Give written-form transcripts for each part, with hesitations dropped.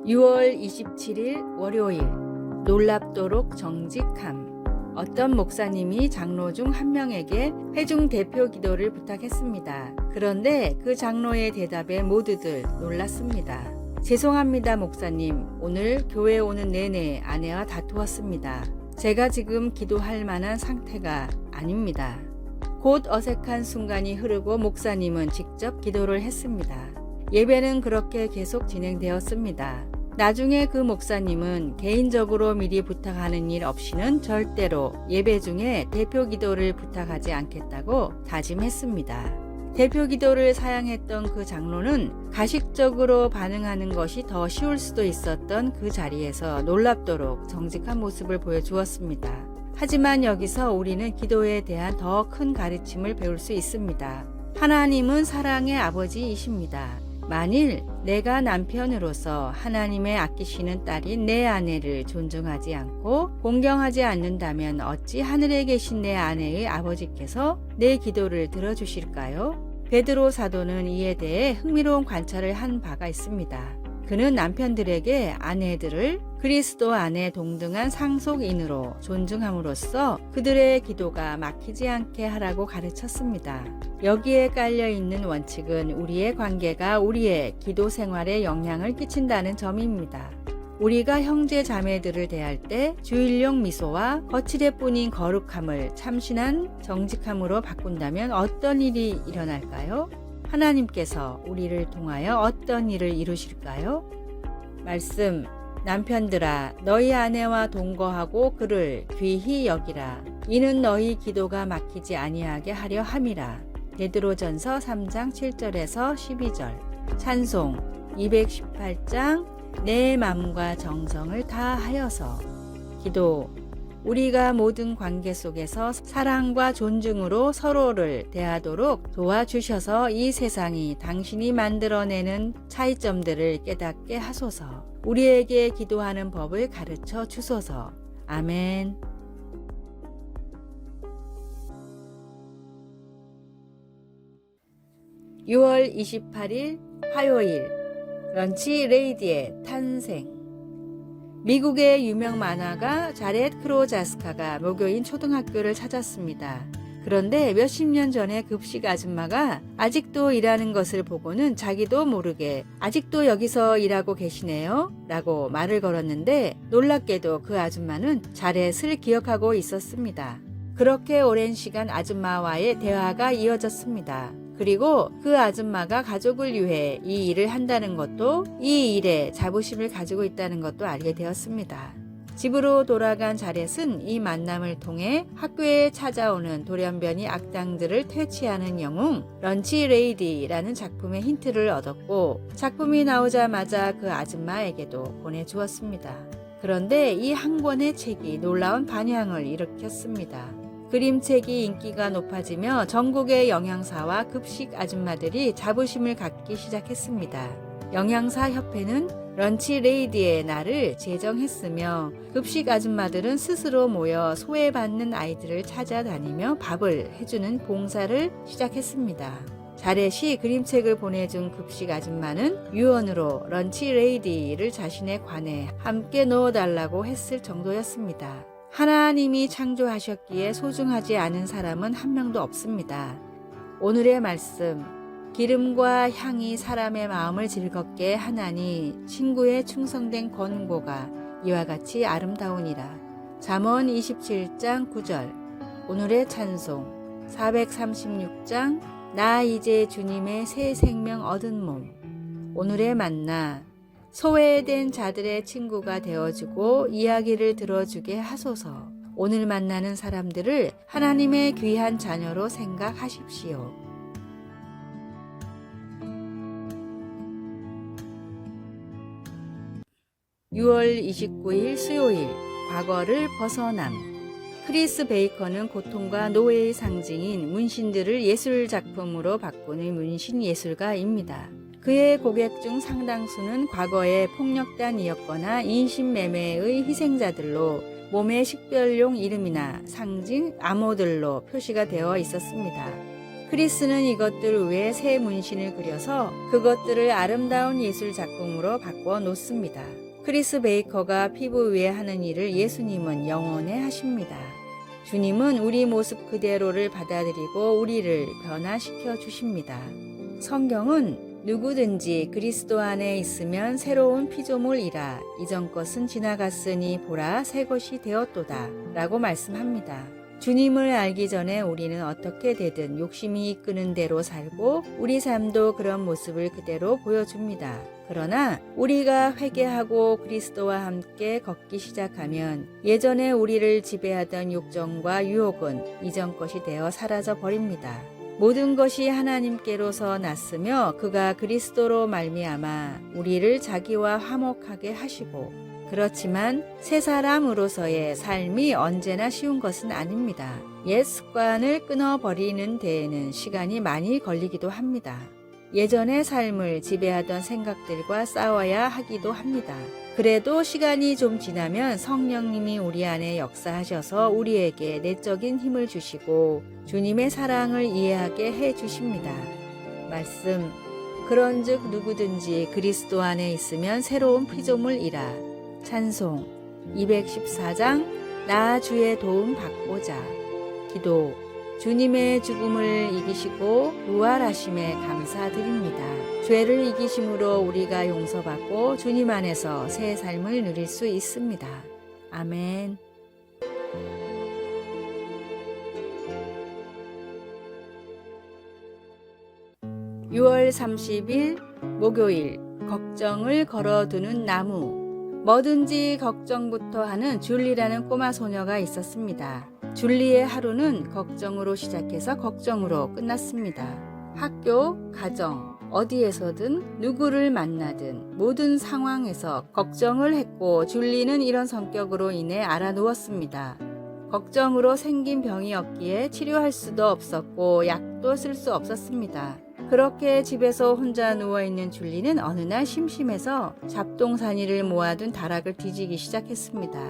6월 27일 월요일. 놀랍도록 정직함. 어떤 목사님이 장로 중 한 명에게 회중 대표 기도를 부탁했습니다. 그런데 그 장로의 대답에 모두들 놀랐습니다. 죄송합니다, 목사님. 오늘 교회 오는 내내 아내와 다투었습니다. 제가 지금 기도할 만한 상태가 아닙니다. 곧 어색한 순간이 흐르고 목사님은 직접 기도를 했습니다. 예배는 그렇게 계속 진행되었습니다. 나중에 그 목사님은 개인적으로 미리 부탁하는 일 없이는 절대로 예배 중에 대표 기도를 부탁하지 않겠다고 다짐했습니다. 대표 기도를 사양했던 그 장로는 가식적으로 반응하는 것이 더 쉬울 수도 있었던 그 자리에서 놀랍도록 정직한 모습을 보여주었습니다. 하지만 여기서 우리는 기도에 대한 더 큰 가르침을 배울 수 있습니다. 하나님은 사랑의 아버지이십니다. 만일 내가 남편으로서 하나님의 아끼시는 딸인 내 아내를 존중하지 않고 공경하지 않는다면 어찌 하늘에 계신 내 아내의 아버지께서 내 기도를 들어주실까요? 베드로 사도는 이에 대해 흥미로운 관찰을 한 바가 있습니다. 그는 남편들에게 아내들을 그리스도 안에 동등한 상속인으로 존중함으로써 그들의 기도가 막히지 않게 하라고 가르쳤습니다. 여기에 깔려있는 원칙은 우리의 관계가 우리의 기도 생활에 영향을 끼친다는 점입니다. 우리가 형제 자매들을 대할 때 주일용 미소와 거칠애 뿐인 거룩함을 참신한 정직함으로 바꾼다면 어떤 일이 일어날까요? 하나님께서 우리를 통하여 어떤 일을 이루실까요? 말씀. 남편들아, 너희 아내와 동거하고 그를 귀히 여기라. 이는 너희 기도가 막히지 아니하게 하려 함이라. 베드로전서 3장 7절에서 12절. 찬송 218장 내 마음과 정성을 다하여서. 기도. 우리가 모든 관계 속에서 사랑과 존중으로 서로를 대하도록 도와주셔서 이 세상이 당신이 만들어내는 차이점들을 깨닫게 하소서. 우리에게 기도하는 법을 가르쳐 주소서. 아멘. (6월 28일) 화요일. 런치 레이디의 탄생. 미국의 유명 만화가 자렛 크로자스카가 모교인 초등학교를 찾았습니다. 그런데 몇십 년 전에 급식 아줌마가 아직도 일하는 것을 보고는 자기도 모르게 아직도 여기서 일하고 계시네요 라고 말을 걸었는데 놀랍게도 그 아줌마는 자렛을 기억하고 있었습니다. 그렇게 오랜 시간 아줌마와의 대화가 이어졌습니다. 그리고 그 아줌마가 가족을 위해 이 일을 한다는 것도 이 일에 자부심을 가지고 있다는 것도 알게 되었습니다. 집으로 돌아간 자렛은 이 만남을 통해 학교에 찾아오는 돌연변이 악당들을 퇴치하는 영웅 런치 레이디라는 작품의 힌트를 얻었고 작품이 나오자마자 그 아줌마에게도 보내주었습니다. 그런데 이 한 권의 책이 놀라운 반향을 일으켰습니다. 그림책이 인기가 높아지며 전국의 영양사와 급식 아줌마들이 자부심을 갖기 시작했습니다. 영양사 협회는 런치 레이디의 날을 제정했으며 급식 아줌마들은 스스로 모여 소외받는 아이들을 찾아다니며 밥을 해주는 봉사를 시작했습니다. 자렛이 그림책을 보내준 급식 아줌마는 유언으로 런치 레이디를 자신의 관에 함께 넣어달라고 했을 정도였습니다. 하나님이 창조하셨기에 소중하지 않은 사람은 한 명도 없습니다. 오늘의 말씀. 기름과 향이 사람의 마음을 즐겁게 하나니 친구의 충성된 권고가 이와 같이 아름다우니라. 잠언 27장 9절. 오늘의 찬송 436장 나 이제 주님의 새 생명 얻은 몸. 오늘의 만나. 소외된 자들의 친구가 되어주고 이야기를 들어주게 하소서. 오늘 만나는 사람들을 하나님의 귀한 자녀로 생각하십시오. (6월 29일) 수요일. 과거를 벗어남. 크리스 베이커는 고통과 노예의 상징인 문신들을 예술 작품으로 바꾸는 문신 예술가입니다. 그의 고객 중 상당수는 과거의 폭력단이었거나 인신매매의 희생자들로 몸의 식별용 이름이나 상징 암호들로 표시가 되어 있었습니다. 크리스는 이것들 외에 새 문신을 그려서 그것들을 아름다운 예술 작품으로 바꿔 놓습니다. 크리스 베이커가 피부 위에 하는 일을 예수님은 영원해 하십니다. 주님은 우리 모습 그대로를 받아들이고 우리를 변화시켜 주십니다. 성경은 누구든지 그리스도 안에 있으면 새로운 피조물이라 이전 것은 지나갔으니 보라 새 것이 되었도다 라고 말씀합니다. 주님을 알기 전에 우리는 어떻게 되든 욕심이 이끄는 대로 살고 우리 삶도 그런 모습을 그대로 보여줍니다. 그러나 우리가 회개하고 그리스도와 함께 걷기 시작하면 예전에 우리를 지배하던 욕정과 유혹은 이전 것이 되어 사라져 버립니다. 모든 것이 하나님께로서 났으며 그가 그리스도로 말미암아 우리를 자기와 화목하게 하시고 그렇지만 새 사람으로서의 삶이 언제나 쉬운 것은 아닙니다. 옛 습관을 끊어버리는 데에는 시간이 많이 걸리기도 합니다. 예전의 삶을 지배하던 생각들과 싸워야 하기도 합니다. 그래도 시간이 좀 지나면 성령님이 우리 안에 역사하셔서 우리에게 내적인 힘을 주시고 주님의 사랑을 이해하게 해 주십니다. 말씀 그런즉 누구든지 그리스도 안에 있으면 새로운 피조물이라. 찬송 214장 나 주의 도움 받고자. 기도 주님의 죽음을 이기시고 부활하심에 감사드립니다. 죄를 이기심으로 우리가 용서받고 주님 안에서 새 삶을 누릴 수 있습니다. 아멘. 6월 30일 목요일 걱정을 걸어두는 나무. 뭐든지 걱정부터 하는 줄리라는 꼬마 소녀가 있었습니다. 줄리의 하루는 걱정으로 시작해서 걱정으로 끝났습니다. 학교, 가정, 어디에서든 누구를 만나든 모든 상황에서 걱정을 했고 줄리는 이런 성격으로 인해 알아누웠습니다. 걱정으로 생긴 병이었기에 치료할 수도 없었고 약도 쓸 수 없었습니다. 그렇게 집에서 혼자 누워있는 줄리는 어느 날 심심해서 잡동사니를 모아둔 다락을 뒤지기 시작했습니다.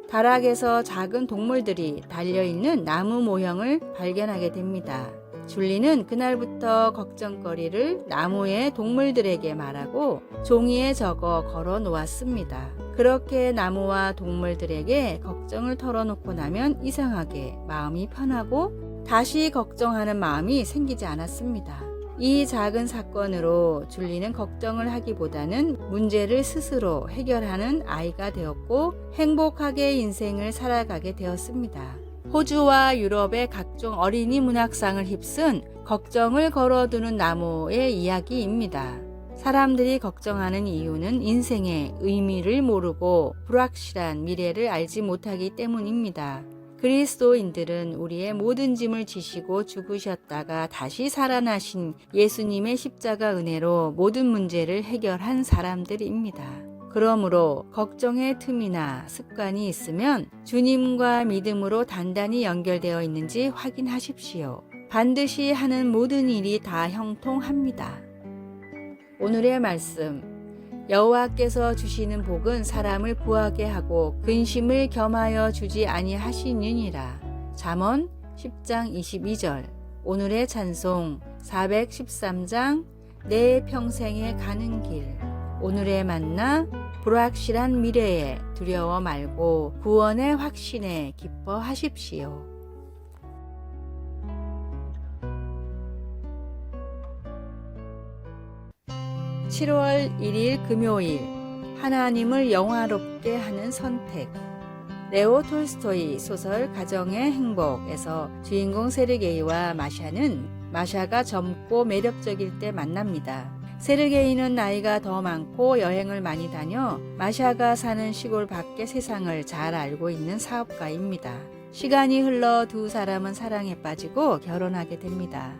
다락에서 작은 동물들이 달려있는 나무 모형을 발견하게 됩니다. 줄리는 그날부터 걱정거리를 나무의 동물들에게 말하고 종이에 적어 걸어 놓았습니다. 그렇게 나무와 동물들에게 걱정을 털어놓고 나면 이상하게 마음이 편하고 다시 걱정하는 마음이 생기지 않았습니다. 이 작은 사건으로 줄리는 걱정을 하기보다는 문제를 스스로 해결하는 아이가 되었고 행복하게 인생을 살아가게 되었습니다. 호주와 유럽의 각종 어린이 문학상을 휩쓴 걱정을 걸어두는 나무의 이야기입니다. 사람들이 걱정하는 이유는 인생의 의미를 모르고 불확실한 미래를 알지 못하기 때문입니다. 그리스도인들은 우리의 모든 짐을 지시고 죽으셨다가 다시 살아나신 예수님의 십자가 은혜로 모든 문제를 해결한 사람들입니다. 그러므로 걱정의 틈이나 습관이 있으면 주님과 믿음으로 단단히 연결되어 있는지 확인하십시오. 반드시 하는 모든 일이 다 형통합니다. 오늘의 말씀 여호와께서 주시는 복은 사람을 부하게 하고 근심을 겸하여 주지 아니하시느니라. 잠언 10장 22절. 오늘의 찬송 413장 내 평생에 가는 길. 오늘의 만나 불확실한 미래에 두려워 말고 구원의 확신에 기뻐하십시오. 7월 1일 금요일 하나님을 영화롭게 하는 선택. 레오 톨스토이 소설 가정의 행복에서 주인공 세르게이와 마샤는 마샤가 젊고 매력적일 때 만납니다. 세르게이는 나이가 더 많고 여행을 많이 다녀 마샤가 사는 시골 밖의 세상을 잘 알고 있는 사업가입니다. 시간이 흘러 두 사람은 사랑에 빠지고 결혼하게 됩니다.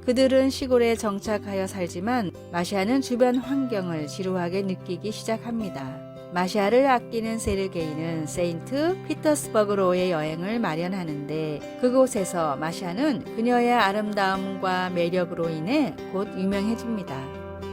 그들은 시골에 정착하여 살지만 마샤는 주변 환경을 지루하게 느끼기 시작합니다. 마샤를 아끼는 세르게이는 세인트 피터스버그로의 여행을 마련하는데 그곳에서 마샤는 그녀의 아름다움과 매력으로 인해 곧 유명해집니다.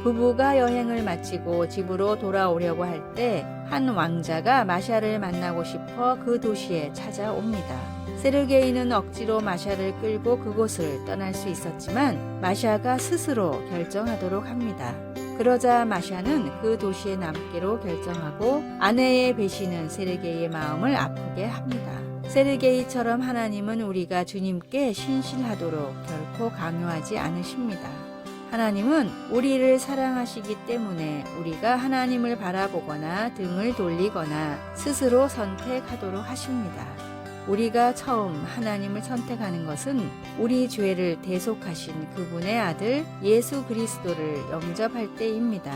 부부가 여행을 마치고 집으로 돌아오려고 할 때 한 왕자가 마샤를 만나고 싶어 그 도시에 찾아옵니다. 세르게이는 억지로 마샤를 끌고 그곳을 떠날 수 있었지만 마샤가 스스로 결정하도록 합니다. 그러자 마샤는 그 도시에 남기로 결정하고 아내의 배신은 세르게이의 마음을 아프게 합니다. 세르게이처럼 하나님은 우리가 주님께 신실하도록 결코 강요하지 않으십니다. 하나님은 우리를 사랑하시기 때문에 우리가 하나님을 바라보거나 등을 돌리거나 스스로 선택하도록 하십니다. 우리가 처음 하나님을 선택하는 것은 우리 죄를 대속하신 그분의 아들 예수 그리스도를 영접할 때입니다.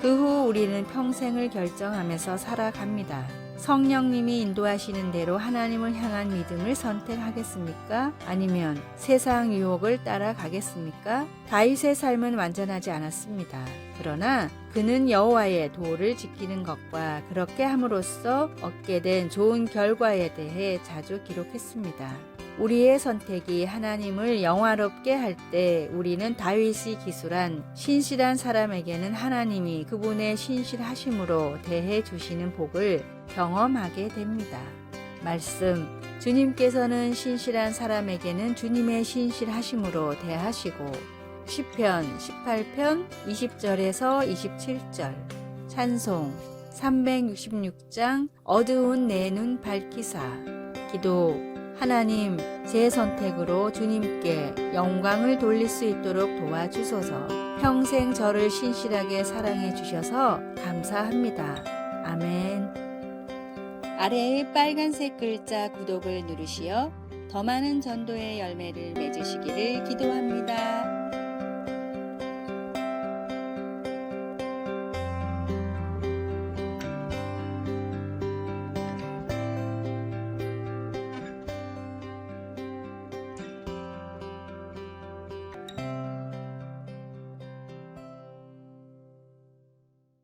그 후 우리는 평생을 결정하면서 살아갑니다. 성령님이 인도하시는 대로 하나님을 향한 믿음을 선택하겠습니까? 아니면 세상 유혹을 따라가겠습니까? 다윗의 삶은 완전하지 않았습니다. 그러나 그는 여호와의 도를 지키는 것과 그렇게 함으로써 얻게 된 좋은 결과에 대해 자주 기록했습니다. 우리의 선택이 하나님을 영화롭게 할 때 우리는 다윗이 기술한 신실한 사람에게는 하나님이 그분의 신실하심으로 대해 주시는 복을 경험하게 됩니다. 말씀, 주님께서는 신실한 사람에게는 주님의 신실하심으로 대하시고 시편 18편 20절에서 27절 찬송 366장 어두운 내 눈 밝히사 기도 하나님, 제 선택으로 주님께 영광을 돌릴 수 있도록 도와주소서. 평생 저를 신실하게 사랑해 주셔서 감사합니다. 아멘. 아래의 빨간색 글자 구독을 누르시어 더 많은 전도의 열매를 맺으시기를 기도합니다.